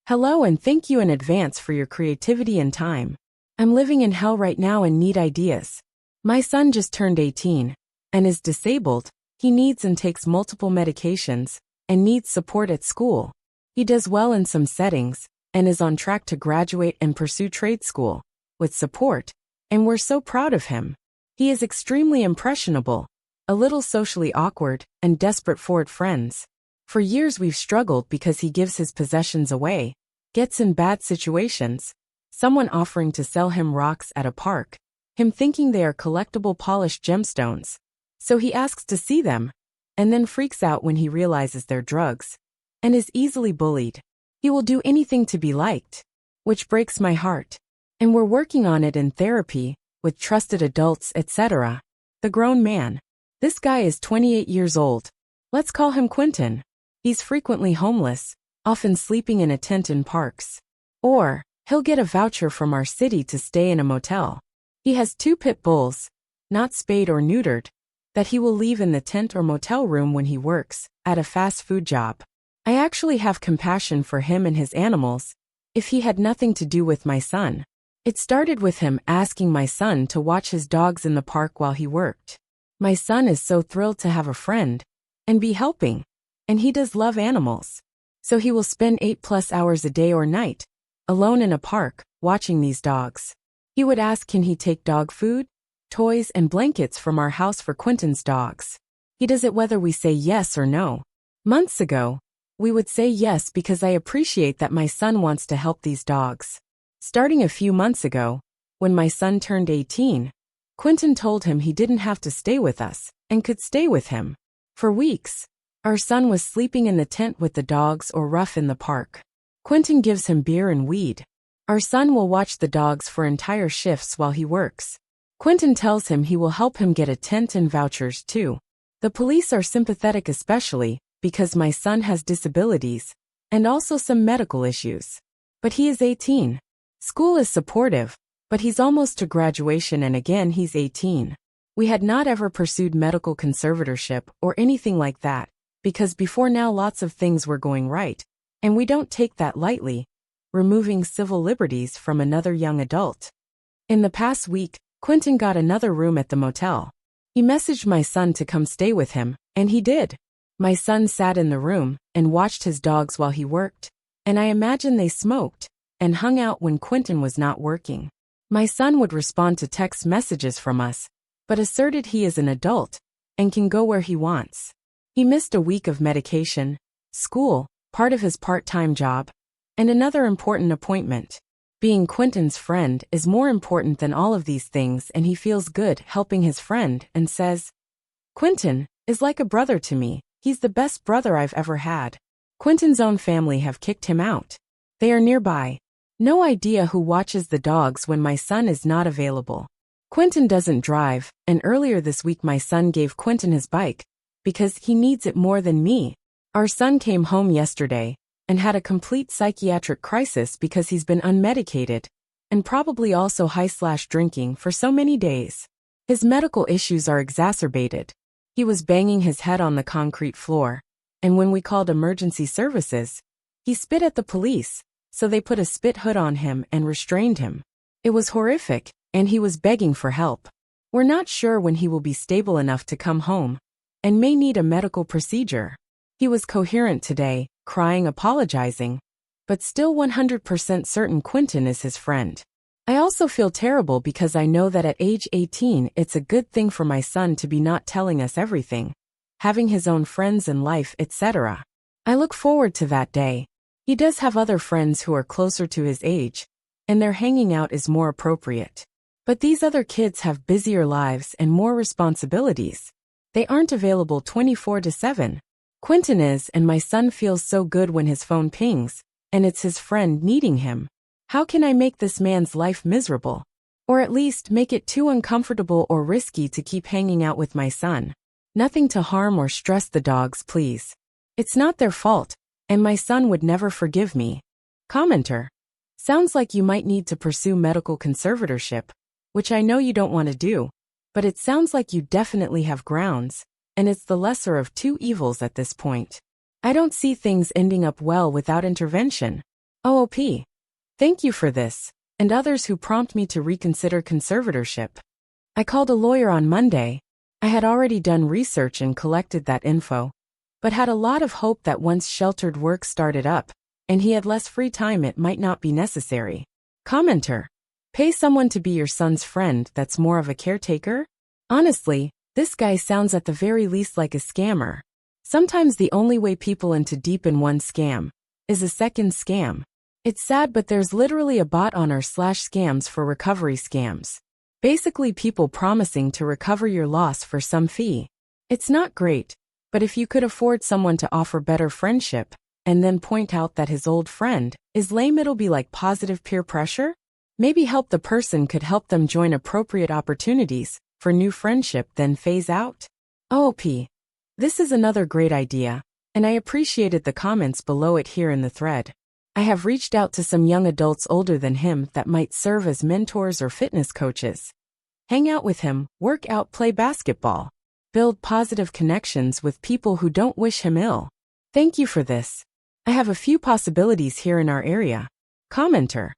Hello and thank you in advance for your creativity and time. I'm living in hell right now and need ideas. My son just turned 18 and is disabled. He needs and takes multiple medications and needs support at school. He does well in some settings and is on track to graduate and pursue trade school with support, and we're so proud of him. He is extremely impressionable, a little socially awkward, and desperate for friends. For years we've struggled because he gives his possessions away, gets in bad situations, someone offering to sell him rocks at a park, him thinking they are collectible polished gemstones. So he asks to see them, and then freaks out when he realizes they're drugs, and is easily bullied. He will do anything to be liked, which breaks my heart. And we're working on it in therapy, with trusted adults, etc. The grown man. This guy is 28 years old. Let's call him Quentin. He's frequently homeless, often sleeping in a tent in parks. Or, he'll get a voucher from our city to stay in a motel. He has 2 pit bulls, not spayed or neutered, that he will leave in the tent or motel room when he works at a fast food job. I actually have compassion for him and his animals, if he had nothing to do with my son. It started with him asking my son to watch his dogs in the park while he worked. My son is so thrilled to have a friend and be helping, and he does love animals. So he will spend 8+ hours a day or night, alone in a park, watching these dogs. He would ask, can he take dog food, toys and blankets from our house for Quentin's dogs? He does it whether we say yes or no. Months ago, we would say yes because I appreciate that my son wants to help these dogs. Starting a few months ago, when my son turned 18, Quentin told him he didn't have to stay with us and could stay with him. For weeks, our son was sleeping in the tent with the dogs or rough in the park. Quentin gives him beer and weed. Our son will watch the dogs for entire shifts while he works. Quentin tells him he will help him get a tent and vouchers too. The police are sympathetic, especially because my son has disabilities and also some medical issues. But he is 18. School is supportive, but he's almost to graduation and again he's 18. We had not ever pursued medical conservatorship or anything like that, because before now lots of things were going right, and we don't take that lightly, removing civil liberties from another young adult. In the past week, Quentin got another room at the motel. He messaged my son to come stay with him, and he did. My son sat in the room and watched his dogs while he worked, and I imagine they smoked and hung out when Quentin was not working. My son would respond to text messages from us, but asserted he is an adult and can go where he wants. He missed a week of medication, school, part of his part-time job, and another important appointment. Being Quentin's friend is more important than all of these things, and he feels good helping his friend and says, Quentin is like a brother to me. He's the best brother I've ever had. Quentin's own family have kicked him out. They are nearby. No idea who watches the dogs when my son is not available. Quentin doesn't drive, and earlier this week my son gave Quentin his bike because he needs it more than me. Our son came home yesterday and had a complete psychiatric crisis because he's been unmedicated and probably also high/drinking for so many days. His medical issues are exacerbated. He was banging his head on the concrete floor, and when we called emergency services, he spit at the police, so they put a spit hood on him and restrained him. It was horrific, and he was begging for help. We're not sure when he will be stable enough to come home, and may need a medical procedure. He was coherent today, crying, apologizing, but still 100% certain Quentin is his friend. I also feel terrible because I know that at age 18 it's a good thing for my son to be not telling us everything, having his own friends and life, etc. I look forward to that day. He does have other friends who are closer to his age, and their hanging out is more appropriate. But these other kids have busier lives and more responsibilities. They aren't available 24/7. Quentin is, and my son feels so good when his phone pings, and it's his friend needing him. How can I make this man's life miserable? Or at least make it too uncomfortable or risky to keep hanging out with my son? Nothing to harm or stress the dogs, please. It's not their fault, and my son would never forgive me. Commenter. Sounds like you might need to pursue medical conservatorship, which I know you don't want to do, but it sounds like you definitely have grounds, and it's the lesser of two evils at this point. I don't see things ending up well without intervention. OOP. Thank you for this, and others who prompt me to reconsider conservatorship. I called a lawyer on Monday. I had already done research and collected that info, but had a lot of hope that once sheltered work started up, and he had less free time, it might not be necessary. Commenter. Pay someone to be your son's friend that's more of a caretaker? Honestly, this guy sounds at the very least like a scammer. Sometimes the only way people into deep in one scam is a second scam. It's sad, but there's literally a bot on r/scams for recovery scams. Basically people promising to recover your loss for some fee. It's not great, but if you could afford someone to offer better friendship, and then point out that his old friend is lame, it'll be like positive peer pressure? Maybe help the person could help them join appropriate opportunities for new friendship, then phase out. OOP. This is another great idea, and I appreciated the comments below it here in the thread. I have reached out to some young adults older than him that might serve as mentors or fitness coaches. Hang out with him, work out, play basketball. Build positive connections with people who don't wish him ill. Thank you for this. I have a few possibilities here in our area. Commenter.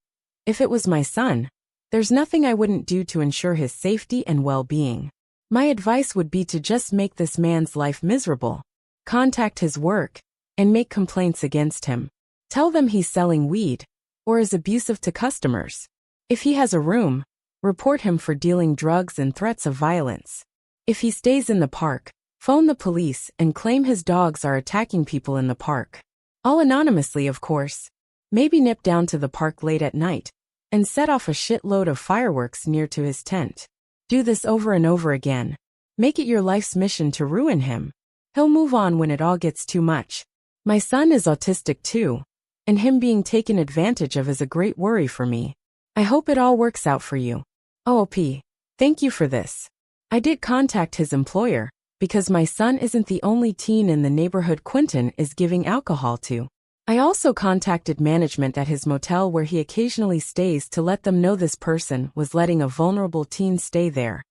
If it was my son, there's nothing I wouldn't do to ensure his safety and well-being. My advice would be to just make this man's life miserable. Contact his work and make complaints against him. Tell them he's selling weed or is abusive to customers. If he has a room, report him for dealing drugs and threats of violence. If he stays in the park, phone the police and claim his dogs are attacking people in the park. All anonymously, of course. Maybe nip down to the park late at night and set off a shitload of fireworks near to his tent. Do this over and over again. Make it your life's mission to ruin him. He'll move on when it all gets too much. My son is autistic too, and him being taken advantage of is a great worry for me. I hope it all works out for you. OOP. Thank you for this. I did contact his employer, because my son isn't the only teen in the neighborhood Quentin is giving alcohol to. I also contacted management at his motel where he occasionally stays to let them know this person was letting a vulnerable teen stay there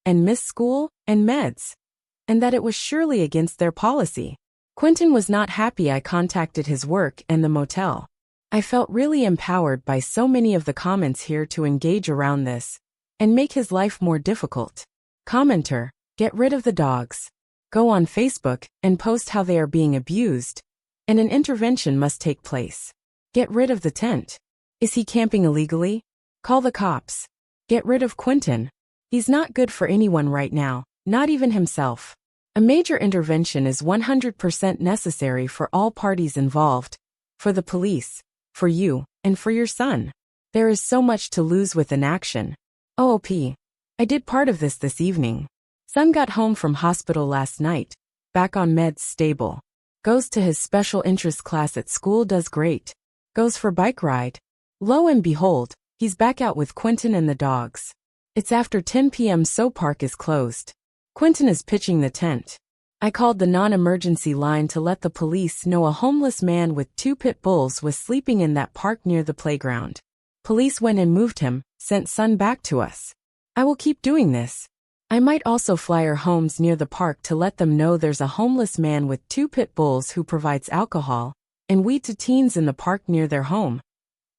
and miss school and meds, and that it was surely against their policy. Quentin was not happy. I contacted his work and the motel. I felt really empowered by so many of the comments here to engage around this and make his life more difficult. Commenter. Get rid of the dogs. Go on Facebook and post how they are being abused, and an intervention must take place. Get rid of the tent. Is he camping illegally? Call the cops. Get rid of Quentin. He's not good for anyone right now, not even himself. A major intervention is 100% necessary for all parties involved, for the police, for you, and for your son. There is so much to lose with inaction. OOP. I did part of this evening. Son got home from hospital last night, back on meds, stable. Goes to his special interest class at school, does great. Goes for bike ride. Lo and behold, he's back out with Quentin and the dogs. It's after 10 p.m. so park is closed. Quentin is pitching the tent. I called the non-emergency line to let the police know a homeless man with 2 pit bulls was sleeping in that park near the playground. Police went and moved him, sent son back to us. I will keep doing this. I might also flyer homes near the park to let them know there's a homeless man with 2 pit bulls who provides alcohol and weed to teens in the park near their home,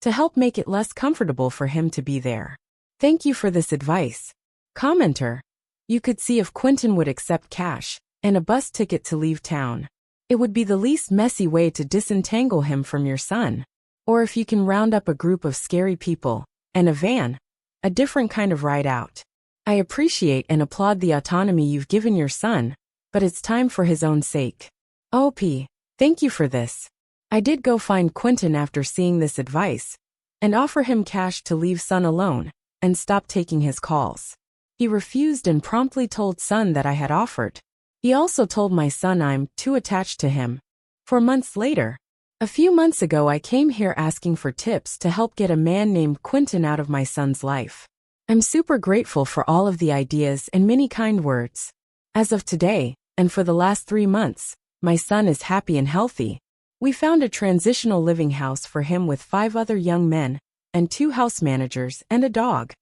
to help make it less comfortable for him to be there. Thank you for this advice. Commenter. You could see if Quentin would accept cash and a bus ticket to leave town. It would be the least messy way to disentangle him from your son. Or if you can round up a group of scary people and a van, a different kind of ride out. I appreciate and applaud the autonomy you've given your son, but it's time for his own sake. OP. Thank you for this. I did go find Quentin after seeing this advice and offer him cash to leave son alone and stop taking his calls. He refused and promptly told son that I had offered. He also told my son I'm too attached to him. 4 months later, a few months ago, I came here asking for tips to help get a man named Quentin out of my son's life. I'm super grateful for all of the ideas and many kind words. As of today, and for the last 3 months, my son is happy and healthy. We found a transitional living house for him with 5 other young men and 2 house managers and a dog.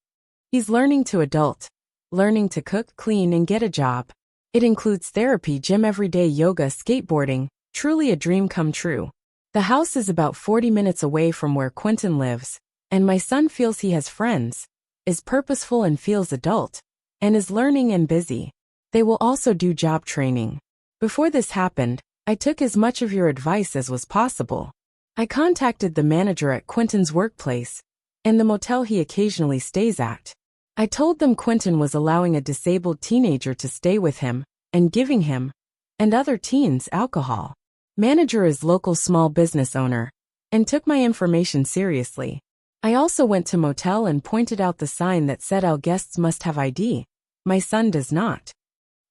He's learning to adult, learning to cook, clean, and get a job. It includes therapy, gym, everyday yoga, skateboarding, truly a dream come true. The house is about 40 minutes away from where Quentin lives, and my son feels he has friends, is purposeful and feels adult, and is learning and busy. They will also do job training. Before this happened, I took as much of your advice as was possible. I contacted the manager at Quentin's workplace and the motel he occasionally stays at. I told them Quentin was allowing a disabled teenager to stay with him and giving him and other teens alcohol. Manager is local small business owner and took my information seriously. I also went to motel and pointed out the sign that said all guests must have ID. My son does not.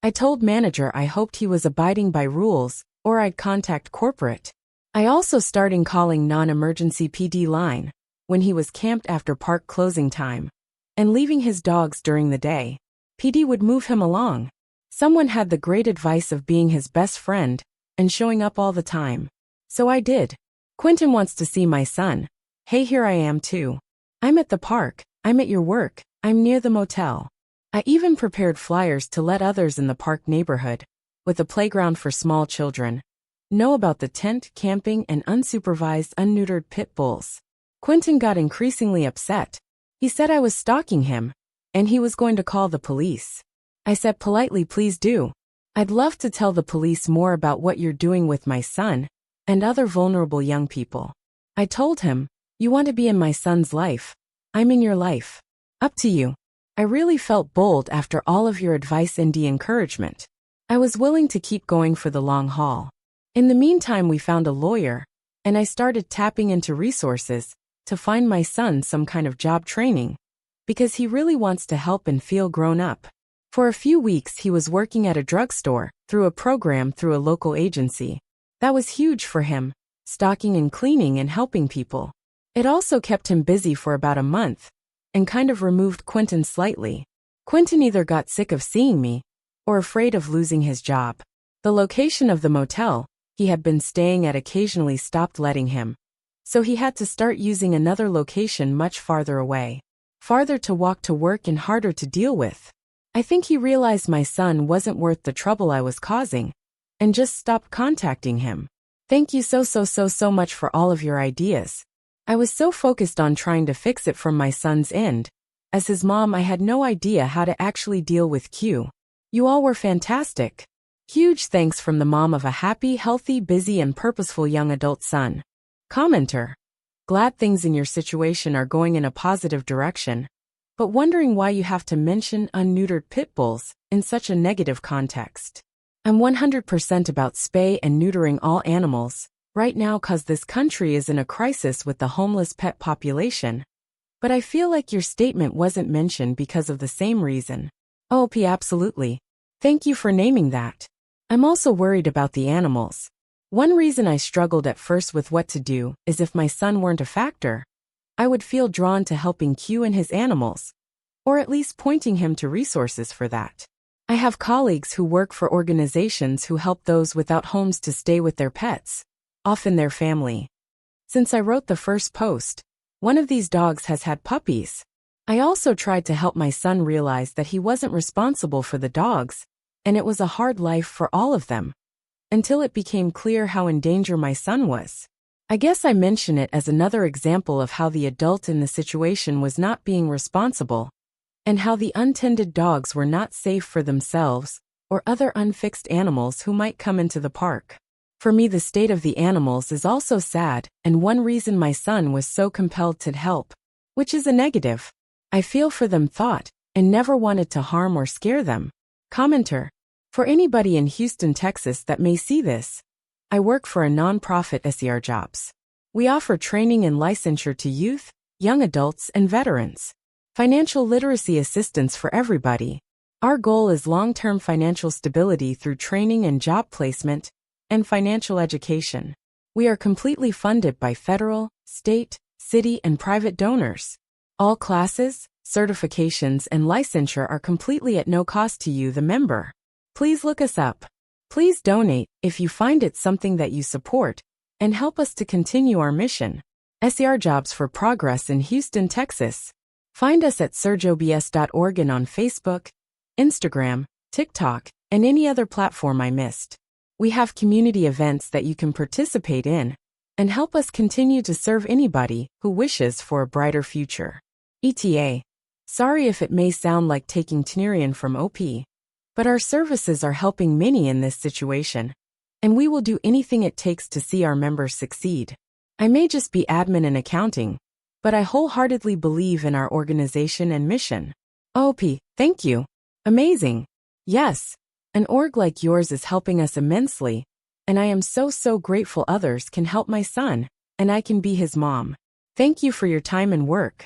I told manager I hoped he was abiding by rules or I'd contact corporate. I also started calling non-emergency PD line when he was camped after park closing time and leaving his dogs during the day. PD would move him along. Someone had the great advice of being his best friend and showing up all the time. So I did. Quentin wants to see my son. Hey, here I am too. I'm at the park, I'm at your work, I'm near the motel. I even prepared flyers to let others in the park neighborhood, with a playground for small children, know about the tent, camping, and unsupervised, unneutered pit bulls. Quentin got increasingly upset. He said I was stalking him, and he was going to call the police. I said politely, please do. I'd love to tell the police more about what you're doing with my son and other vulnerable young people. I told him, you want to be in my son's life. I'm in your life. Up to you. I really felt bold after all of your advice and the encouragement. I was willing to keep going for the long haul. In the meantime, we found a lawyer, and I started tapping into resources to find my son some kind of job training, because he really wants to help and feel grown up. For a few weeks, he was working at a drugstore through a program through a local agency. That was huge for him, stocking and cleaning and helping people. It also kept him busy for about a month and kind of removed Quentin slightly. Quentin either got sick of seeing me or afraid of losing his job. The location of the motel he had been staying at occasionally stopped letting him, so he had to start using another location much farther away. Farther to walk to work and harder to deal with. I think he realized my son wasn't worth the trouble I was causing and just stopped contacting him. Thank you so much for all of your ideas. I was so focused on trying to fix it from my son's end. As his mom, I had no idea how to actually deal with Q. You all were fantastic. Huge thanks from the mom of a happy, healthy, busy, and purposeful young adult son. Commenter. Glad things in your situation are going in a positive direction, but wondering why you have to mention unneutered pit bulls in such a negative context. I'm 100% about spay and neutering all animals right now cause this country is in a crisis with the homeless pet population. But I feel like your statement wasn't mentioned because of the same reason. OP, absolutely. Thank you for naming that. I'm also worried about the animals. One reason I struggled at first with what to do is if my son weren't a factor, I would feel drawn to helping Q and his animals, or at least pointing him to resources for that. I have colleagues who work for organizations who help those without homes to stay with their pets, often their family. Since I wrote the first post, one of these dogs has had puppies. I also tried to help my son realize that he wasn't responsible for the dogs, and it was a hard life for all of them, until it became clear how in danger my son was. I guess I mention it as another example of how the adult in the situation was not being responsible, and how the untended dogs were not safe for themselves or other unfixed animals who might come into the park. For me, the state of the animals is also sad, and one reason my son was so compelled to help, which is a negative. I feel for them thought, and never wanted to harm or scare them. Commenter. For anybody in Houston, Texas that may see this, I work for a nonprofit SER Jobs. We offer training and licensure to youth, young adults, and veterans. Financial literacy assistance for everybody. Our goal is long-term financial stability through training and job placement, and financial education. We are completely funded by federal, state, city, and private donors. All classes, certifications, and licensure are completely at no cost to you, the member. Please look us up. Please donate if you find it something that you support, and help us to continue our mission. SER Jobs for Progress in Houston, Texas. Find us at surgeobs.org and on Facebook, Instagram, TikTok, and any other platform I missed. We have community events that you can participate in, and help us continue to serve anybody who wishes for a brighter future. ETA. Sorry if it may sound like taking Tnerian from OP, but our services are helping many in this situation, and we will do anything it takes to see our members succeed. I may just be admin and accounting, but I wholeheartedly believe in our organization and mission. OP, thank you. Amazing. Yes, an org like yours is helping us immensely, and I am so grateful others can help my son, and I can be his mom. Thank you for your time and work.